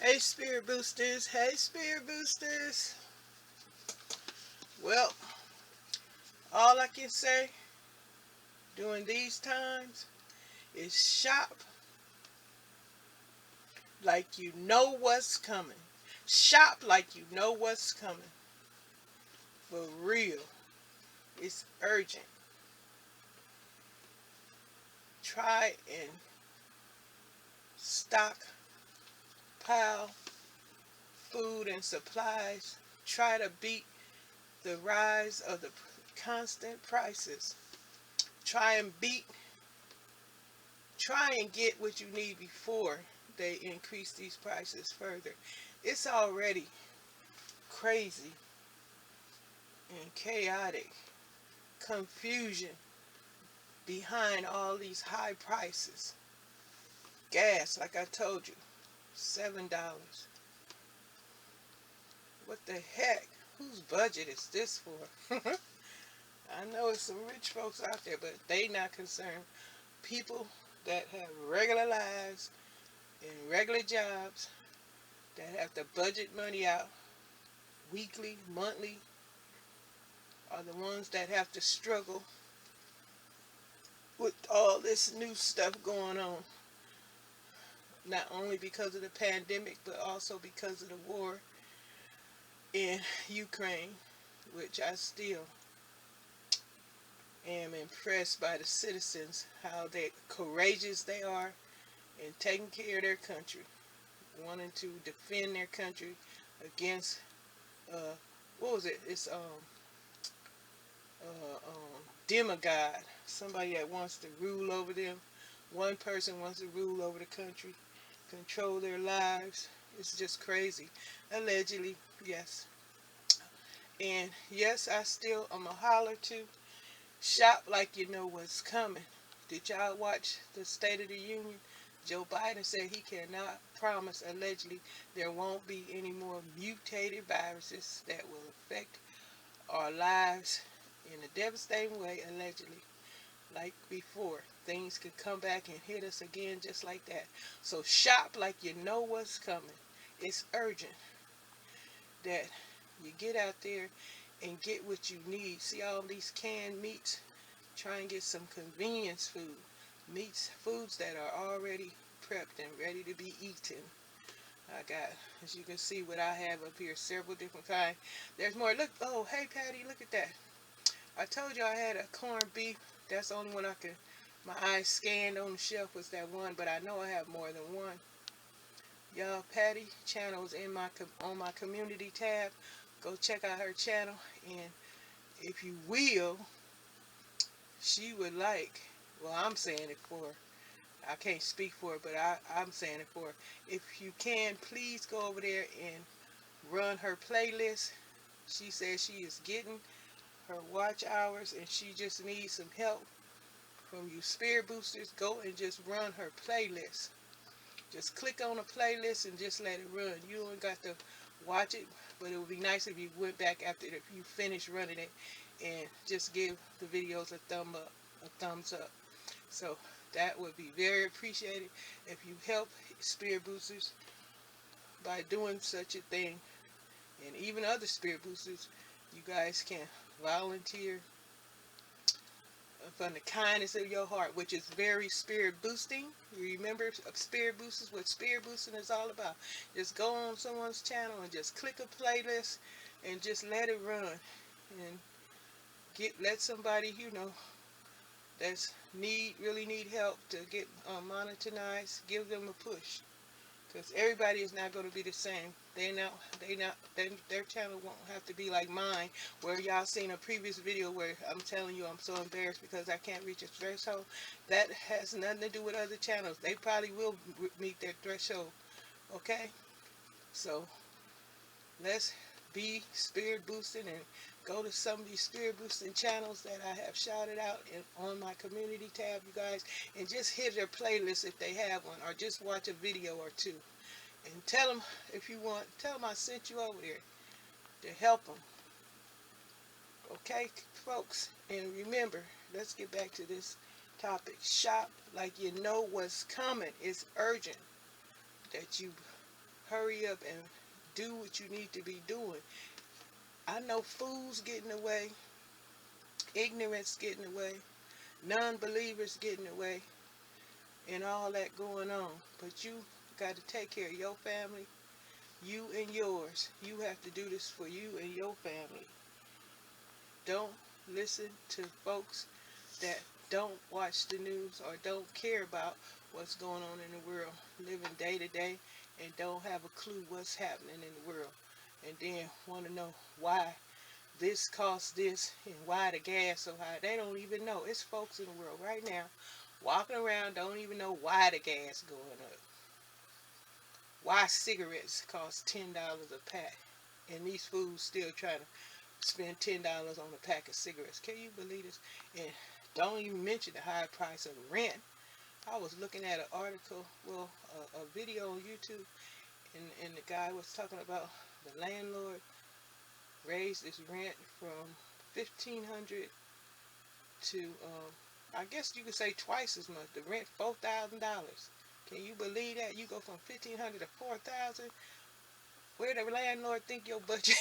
Hey Spirit Boosters, hey Spirit Boosters. Well, all I can say during these times is shop like you know what's coming. Shop like you know what's coming. For real. It's urgent. Try and stockpile food and supplies. Try to beat the rise of the constant prices. Try and beat Try and get what you need before they increase these prices further. It's already crazy and chaotic confusion behind all these high prices. Gas, like I told you, $7. What the heck? Whose budget is this for? I know it's some rich folks out there, but they not concerned. People that have regular lives and regular jobs that have to budget money out weekly, monthly, are the ones that have to struggle with all this new stuff going on. Not only because of the pandemic, but also because of the war in Ukraine, which I still am impressed by the citizens, how courageous they are in taking care of their country, wanting to defend their country against, uh, what was it? It's demigod, somebody that wants to rule over them. One person wants to rule over the country, control their lives. It's just crazy. Allegedly, yes. And yes, I'm a holler too. Shop like you know what's coming. Did y'all watch the State of the Union? Joe Biden said he cannot promise, allegedly, there won't be any more mutated viruses that will affect our lives in a devastating way, allegedly. Like before, things could come back and hit us again just like that. So shop like you know what's coming. It's urgent that you get out there and get what you need. See all these canned meats? Try and get some convenience food. Foods that are already prepped and ready to be eaten. I got, as you can see, what I have up here, several different kinds. There's more. Look, oh, hey, Patty, look at that. I told you I had a corned beef. That's the only one my eyes scanned on the shelf was that one, but I know I have more than one. Y'all, Patty channel's on my community tab. Go check out her channel, and if you will, she would like, well, I'm saying it for her. I can't speak for her, but I'm saying it for her. If you can, please go over there and run her playlist. She says she is getting her watch hours and she just needs some help from you spirit boosters. Go and just run her playlist. Just click on the playlist and just let it run. You don't got to watch it, but it would be nice if you went back after you finished running it and just give the videos a thumbs up. So that would be very appreciated if you help spirit boosters by doing such a thing. And even other spirit boosters, you guys can volunteer from the kindness of your heart, which is very spirit boosting. You remember spirit boosters, what spirit boosting is all about. Just go on someone's channel and just click a playlist and just let it run and let somebody that's really need help to get monetized, give them a push, because everybody is not going to be the same. Their channel won't have to be like mine, where y'all seen a previous video where I'm telling you I'm so embarrassed because I can't reach a threshold. That has nothing to do with other channels. They probably will meet their threshold. Okay, so let's be spirit boosting and go to some of these spirit boosting channels that I have shouted out on my community tab, you guys, and just hit their playlist if they have one, or just watch a video or two. And tell them, if you want, tell them I sent you over there to help them. Okay, folks? And remember, let's get back to this topic. Shop like you know what's coming. It's urgent that you hurry up and do what you need to be doing. I know food's getting away, ignorance getting away, non-believers getting away, and all that going on. But you got to take care of your family, you and yours. You have to do this for you and your family. Don't listen to folks that don't watch the news or don't care about what's going on in the world, living day to day and don't have a clue what's happening in the world, and then want to know why this costs this and why the gas so high. They don't even know. It's folks in the world right now walking around don't even know why the gas going up, why cigarettes cost $10 a pack, and these fools still trying to spend $10 on a pack of cigarettes. Can you believe this? And don't even mention the high price of rent. I was looking at an article, well, a video on YouTube, and the guy was talking about the landlord raised his rent from 1,500 to, I guess you could say twice as much. The rent $4,000. Can you believe that? You go from 1,500 to 4,000. Where the landlord think your budget?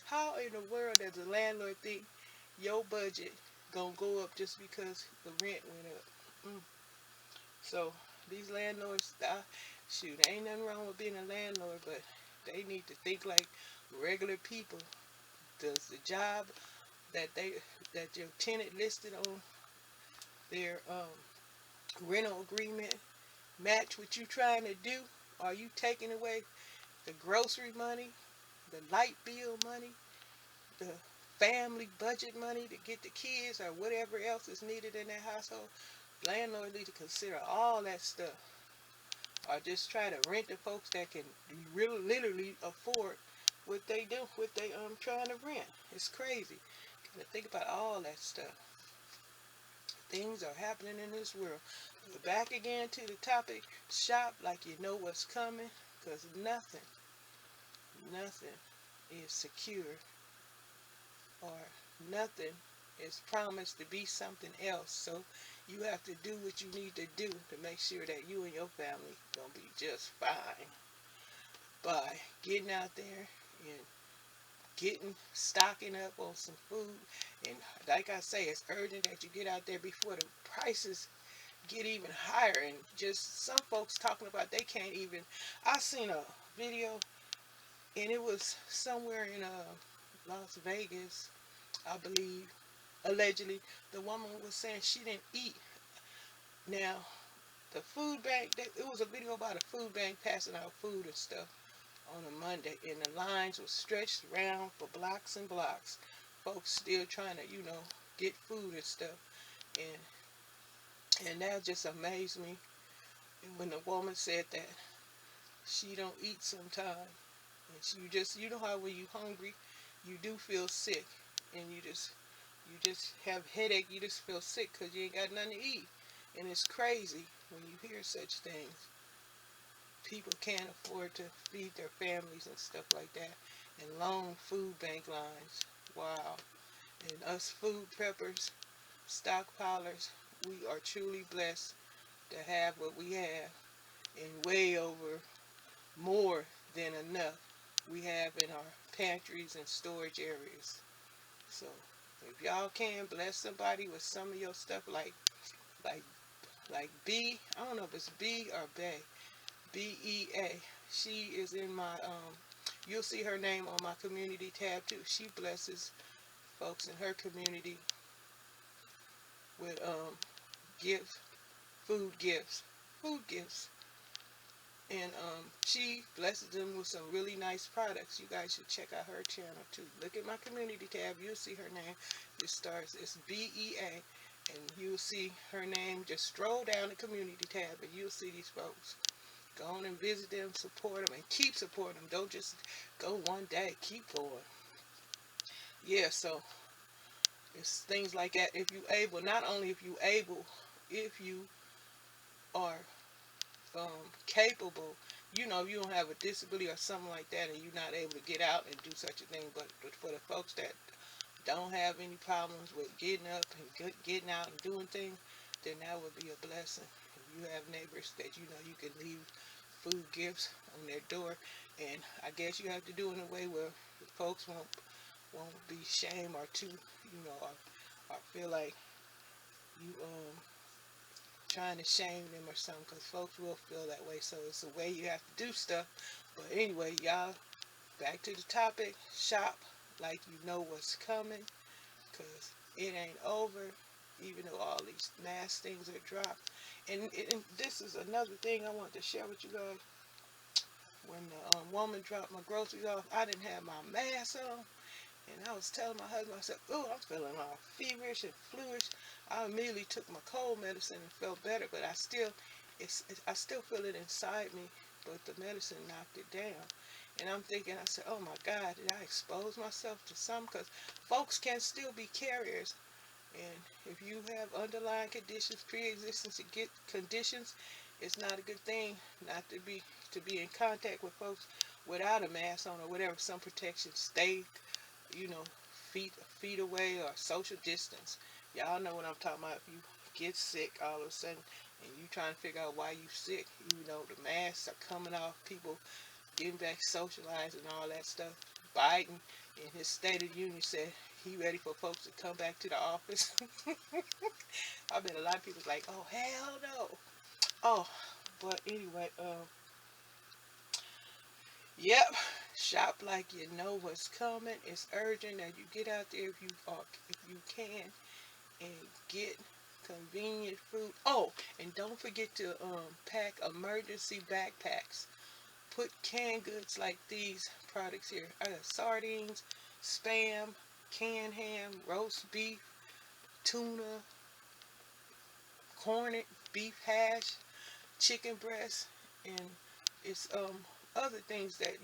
How in the world does the landlord think your budget gonna go up just because the rent went up? So these landlords, shoot, ain't nothing wrong with being a landlord, but they need to think like regular people. Does the job that your tenant listed on their rental agreement match what you trying to do? Are you taking away the grocery money, the light bill money, the family budget money to get the kids or whatever else is needed in that household? Landlords need to consider all that stuff. Or just try to rent to folks that can really literally afford what they do, what they trying to rent. It's crazy. Gotta think about all that stuff. Things are happening in this world. But back again to the topic, shop like you know what's coming, because nothing is secure, or nothing is promised to be something else. So you have to do what you need to do to make sure that you and your family gonna be just fine by getting out there and stocking up on some food. And like I say, it's urgent that you get out there before the prices get even higher. And just some folks talking about they can't even. I seen a video, and it was somewhere in Las Vegas, I believe. Allegedly, the woman was saying she didn't eat. Now, the food bank, it was a video about a food bank passing out food and stuff on a Monday, and the lines were stretched around for blocks and blocks. Folks still trying to, get food and stuff. And that just amazed me when the woman said that she don't eat sometimes. And you know how when you hungry, you do feel sick, and you just have headache, you just feel sick because you ain't got nothing to eat. And it's crazy when you hear such things. People can't afford to feed their families and stuff like that. And long food bank lines. Wow. And us food preppers, stockpilers, we are truly blessed to have what we have, and way over more than enough we have in our pantries and storage areas. So if y'all can bless somebody with some of your stuff, like B, I don't know if it's B or Bay, BEA. She is in my you'll see her name on my community tab too. She blesses folks in her community with gifts, food gifts, and she blesses them with some really nice products. You guys should check out her channel too. Look at my community tab. You'll see her name. It's BEA, and you'll see her name. Just stroll down the community tab, and you'll see these folks. Go on and visit them, support them, and keep supporting them. Don't just go one day. Keep going. Yeah, so it's things like that. If you able, not only if you able, if you are capable, you don't have a disability or something like that, and you're not able to get out and do such a thing. But for the folks that don't have any problems with getting up and getting out and doing things, then that would be a blessing. If you have neighbors that you can leave food gifts on their door, and I guess you have to do it in a way where folks won't be shamed or too, or feel like you trying to shame them or something, because folks will feel that way. So it's a way you have to do stuff. But anyway, y'all, back to the topic. Shop like you know what's coming, because it ain't over, even though all these mass things are dropped. And this is another thing I want to share with you guys. When the woman dropped my groceries off, I didn't have my mask on. And I was telling my husband, I said, "Oh, I'm feeling all feverish and fluish." I immediately took my cold medicine and felt better, but I still feel it inside me. But the medicine knocked it down. And I'm thinking, I said, "Oh my God, did I expose myself to some?" Because folks can still be carriers. And if you have underlying conditions, pre-existing conditions, it's not a good thing not to be in contact with folks without a mask on or whatever. Some protection. Stay, you know, feet away or social distance. Y'all know what I'm talking about. If you get sick all of a sudden and you trying to figure out why you sick, the masks are coming off. People getting back socialized and all that stuff. Biden in his State of the Union said he ready for folks to come back to the office. I bet a lot of people's like, "Oh hell no." Oh, but anyway, yep. Shop like you know what's coming. It's urgent that you get out there if you can, and get convenient food. Oh, and don't forget to pack emergency backpacks. Put canned goods like these products here. I got sardines, spam, canned ham, roast beef, tuna, corned beef hash, chicken breast, and it's other things that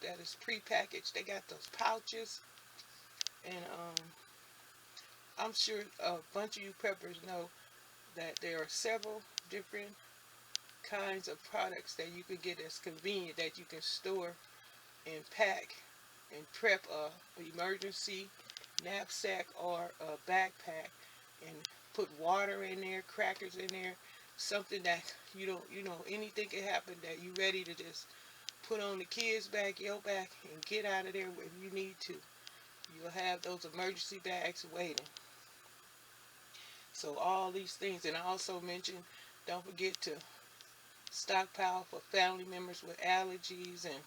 that is prepackaged. They got those pouches, and I'm sure a bunch of you preppers know that there are several different kinds of products that you can get that's convenient, that you can store and pack and prep a emergency knapsack or a backpack, and put water in there, crackers in there, something that anything can happen, that you ready to just put on the kids' back, your back, and get out of there if you need to. You'll have those emergency bags waiting. So all these things, and I also mentioned, don't forget to stockpile for family members with allergies and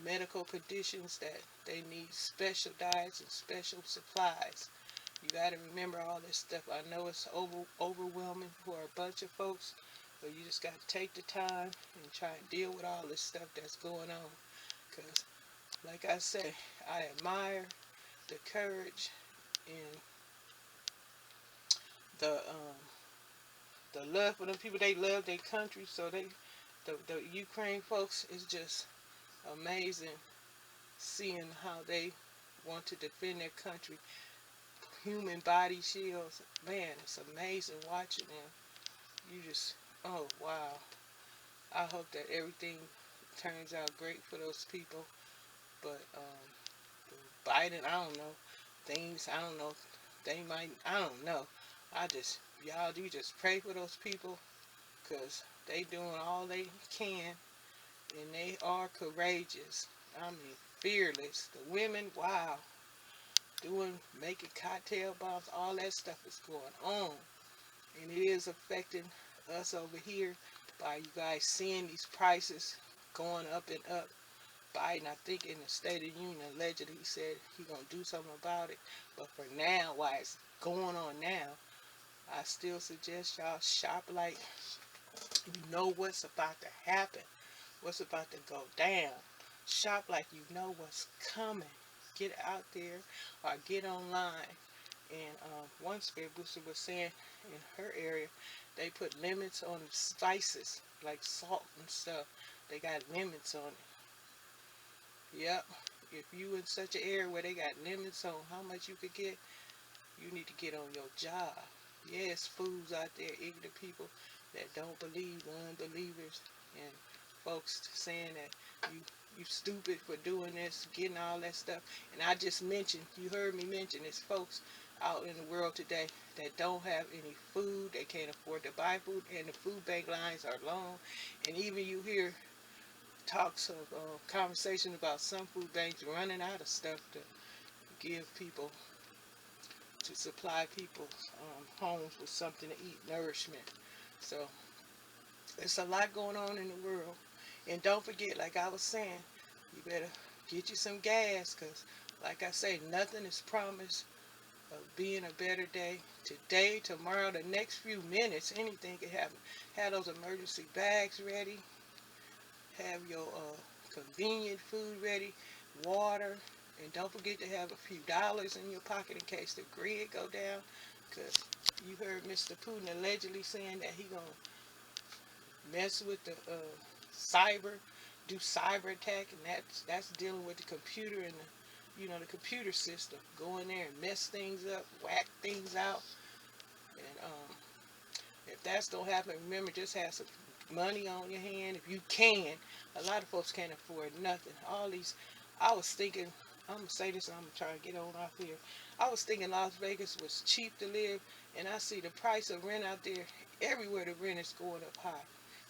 medical conditions that they need special diets and special supplies. You got to remember all this stuff. I know it's overwhelming for a bunch of folks, but you just got to take the time and try and deal with all this stuff that's going on. Because, like I say, I admire the courage and the love for them people. They love their country, so the Ukraine folks is just amazing seeing how they want to defend their country. Human body shields, man, it's amazing watching them. You just, oh wow. I hope that everything turns out great for those people. But Biden, I don't know, things, I don't know, they might, I don't know. Y'all do just pray for those people, because they doing all they can, and they are courageous. I mean, fearless. The women, wow, making cocktail bombs, all that stuff is going on. And it is affecting us over here by you guys seeing these prices going up and up. Biden, I think in the State of the Union, allegedly he said he's going to do something about it. But for now, while it's going on now, I still suggest y'all shop like you know what's about to happen, what's about to go down. Shop like you know what's coming. Get out there or get online. And one spirit booster was saying in her area, they put limits on spices like salt and stuff. They got limits on it. Yep. If you in such an area where they got limits on how much you could get, you need to get on your job. Yes, fools out there, ignorant people that don't believe, unbelievers, and folks saying that you stupid for doing this, getting all that stuff. And I just mentioned, you heard me mention this, folks. out in the world today that don't have any food. They can't afford to buy food, and the food bank lines are long. And even you hear talks of conversation about some food banks running out of stuff to give people, to supply people's homes with something to eat, nourishment. So there's a lot going on in the world. And don't forget, like I was saying, you better get you some gas, because like I say, nothing is promised of being a better day. Today, tomorrow, the next few minutes, anything can happen. Have those emergency bags ready. Have your convenient food ready. Water. And don't forget to have a few dollars in your pocket in case the grid go down. Because you heard Mr. Putin allegedly saying that he going to mess with the cyber, do cyber attack. And that's dealing with the computer and the computer system. Go in there and mess things up, whack things out. And if that's gonna happen, remember, just have some money on your hand if you can. A lot of folks can't afford nothing. All these, I was thinking, I'm gonna say this and I'm gonna try to get on off here. I was thinking Las Vegas was cheap to live, and I see the price of rent out there. Everywhere the rent is going up high.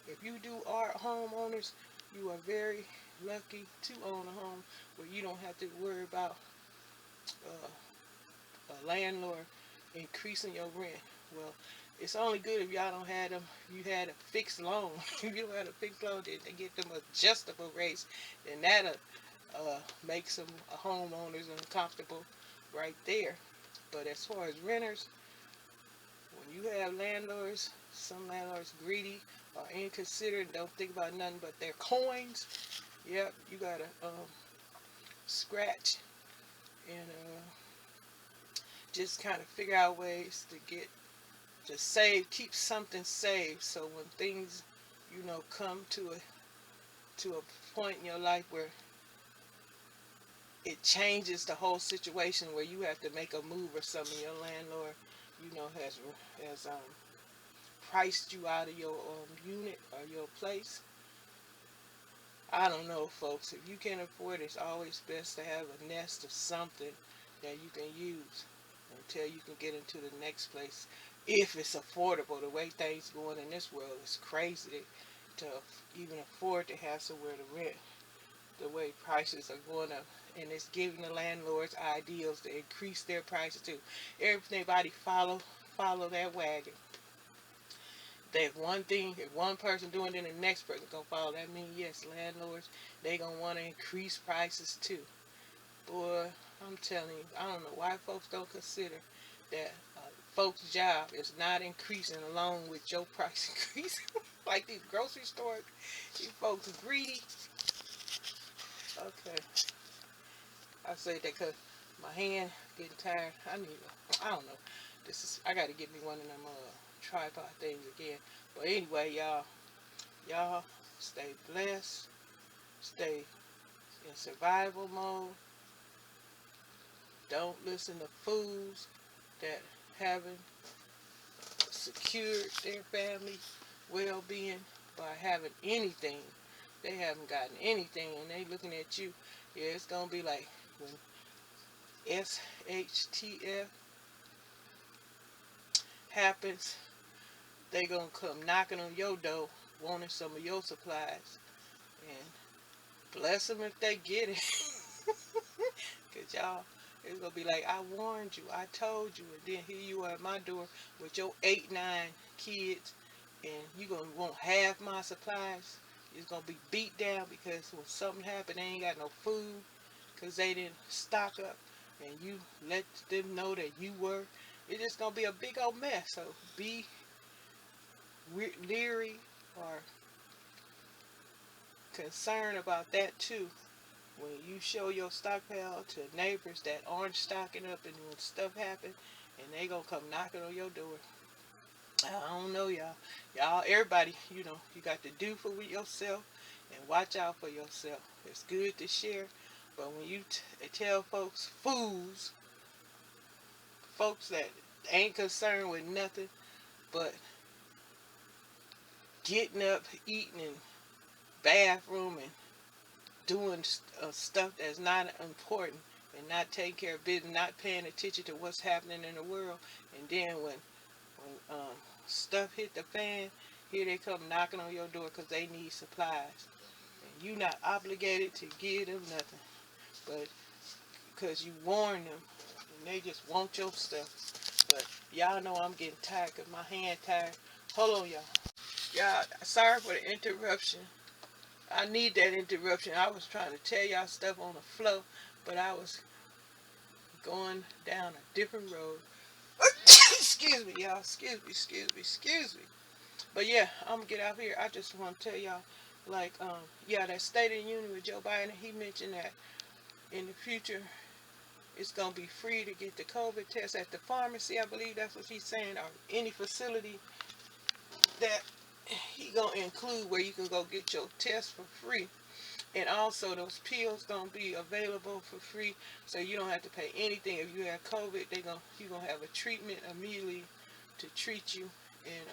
If you are homeowners, you are very lucky to own a home where you don't have to worry about a landlord increasing your rent. Well, it's only good if y'all don't have them. You had a fixed loan. If you don't have a fixed loan, then they get them adjustable rates. Then that'll make some homeowners uncomfortable right there. But as far as renters, when you have landlords, some landlords greedy or inconsiderate, don't think about nothing but their coins. Yep, you gotta scratch and just kind of figure out ways to save, keep something saved, so when things, come to a point in your life where it changes the whole situation, where you have to make a move or something, your landlord, has priced you out of your unit or your place. I don't know, folks. If you can't afford it, it's always best to have a nest of something that you can use until you can get into the next place. If it's affordable, the way things going in this world is crazy to even afford to have somewhere to rent. The way prices are going up, and it's giving the landlords ideas to increase their prices too. Everybody follow that wagon. If one person doing it, the next person gonna follow. That means, yes, landlords, they gonna want to increase prices too. Boy, I'm telling you, I don't know why folks don't consider that folks' job is not increasing along with your price increase. Like these grocery stores, these folks greedy. Okay, I say that because my hand getting tired. I don't know. I got to get me one of them tripod things again. But anyway, y'all stay blessed, stay in survival mode. Don't listen to fools that haven't secured their family well-being by having anything. They haven't gotten anything, and they looking at you. Yeah, it's gonna be like when SHTF happens. They gonna come knocking on your door, wanting some of your supplies, and bless them if they get it. Cause y'all, it's gonna be like, I warned you, I told you, and then here you are at my door with your 8, 9 kids, and you gonna want half my supplies. It's gonna be beat down because when something happened, they ain't got no food, cause they didn't stock up, and you let them know that you were. It's just gonna be a big old mess. So be leery or concerned about that too. When you show your stockpile to neighbors that aren't stocking up, and when stuff happens, and they gonna come knocking on your door. I don't know, y'all. Everybody, you got to do for yourself and watch out for yourself. It's good to share, but when you tell folks that ain't concerned with nothing but getting up, eating, and bathroom, and doing stuff that's not important, and not taking care of business, not paying attention to what's happening in the world. And then when stuff hit the fan, here they come knocking on your door because they need supplies. And you not obligated to give them nothing, but because you warn them, and they just want your stuff. But y'all know I'm getting tired because my hand tired. Hold on, y'all. Y'all, sorry for the interruption. I need that interruption. I was trying to tell y'all stuff on the flow, but I was going down a different road. Excuse me, y'all. Excuse me. But yeah, I'm gonna get out here. I just want to tell y'all, like, yeah, that State of the Union with Joe Biden, he mentioned that in the future it's gonna be free to get the COVID test at the pharmacy. I believe that's what he's saying, or any facility that he gonna include where you can go get your test for free. And also those pills gonna be available for free, so you don't have to pay anything. If you have COVID, you gonna have a treatment immediately to treat you, and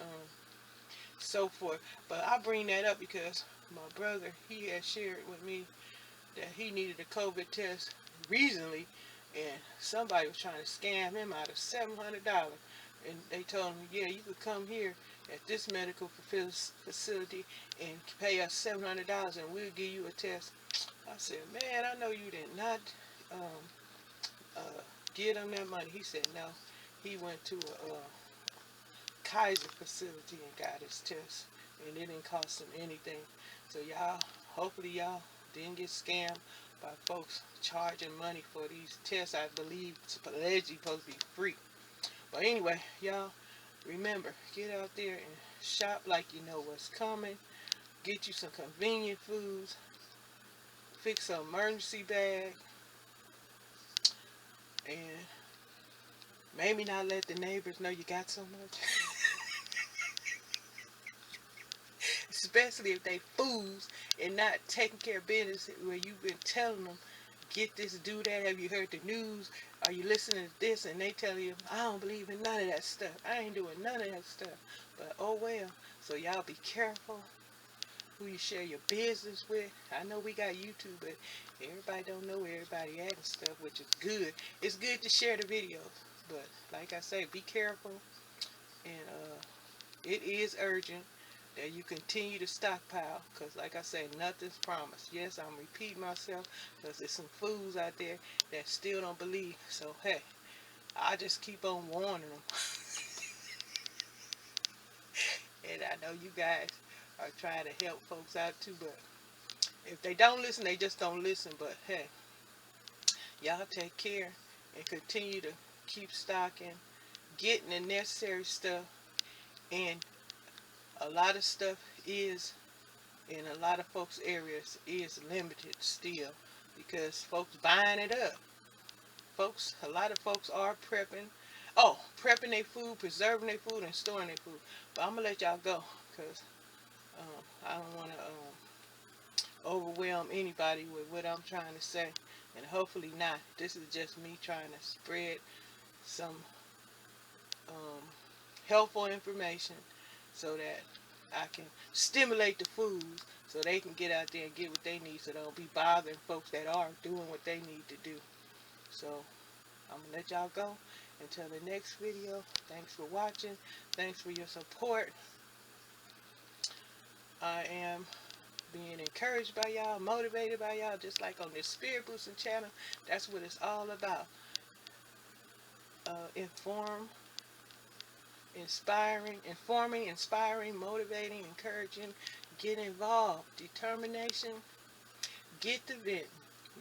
so forth. But I bring that up because my brother, he had shared with me that he needed a COVID test recently, and somebody was trying to scam him out of $700. And they told him, yeah, you could come here at this medical facility and pay us $700 and we'll give you a test. I said, man, I know you did not um, uh, give him that money. He said, no. He went to a Kaiser facility and got his test, and it didn't cost him anything. So y'all, hopefully y'all didn't get scammed by folks charging money for these tests. I believe it's allegedly supposed to be free. But anyway, y'all, remember, get out there and shop like you know what's coming. Get you some convenient foods. Fix an emergency bag. And maybe not let the neighbors know you got so much. Especially if they fools and not taking care of business where you've been telling them, get this, do that. Have you heard the news? Are you listening to this? And they tell you, I don't believe in none of that stuff. I ain't doing none of that stuff. But oh well. So y'all be careful who you share your business with. I know we got YouTube, but everybody don't know where everybody at and stuff, which is good. It's good to share the videos, but like I say, be careful. And it is urgent that you continue to stockpile, because like I say, nothing's promised. Yes, I'm repeating myself because there's some fools out there that still don't believe. So hey, I just keep on warning them. And I know you guys are trying to help folks out too, but if they don't listen, they just don't listen. But hey, y'all take care and continue to keep stocking, getting the necessary stuff. And a lot of stuff is, in a lot of folks' areas, is limited still because folks buying it up. Folks, a lot of folks are prepping. Oh, prepping their food, preserving their food, and storing their food. But I'm gonna let y'all go because I don't want to overwhelm anybody with what I'm trying to say, and hopefully not. This is just me trying to spread some um, helpful information so that I can stimulate the fools so they can get out there and get what they need, so they don't be bothering folks that are doing what they need to do. So I'm gonna let y'all go until the next video. Thanks for watching. Thanks for your support. I am being encouraged by y'all, motivated by y'all, just like on this Spirit Boosting channel. That's what it's all about. Informing, inspiring, motivating, encouraging. Get involved. Determination. Get the venting.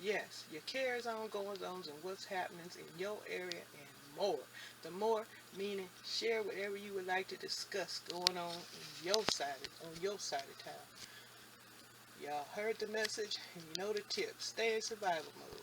Yes, your cares on, goings on, and what's happening in your area and more. The more meaning, share whatever you would like to discuss going on in your side, on your side of town. Y'all heard the message, and you know the tip. Stay in survival mode.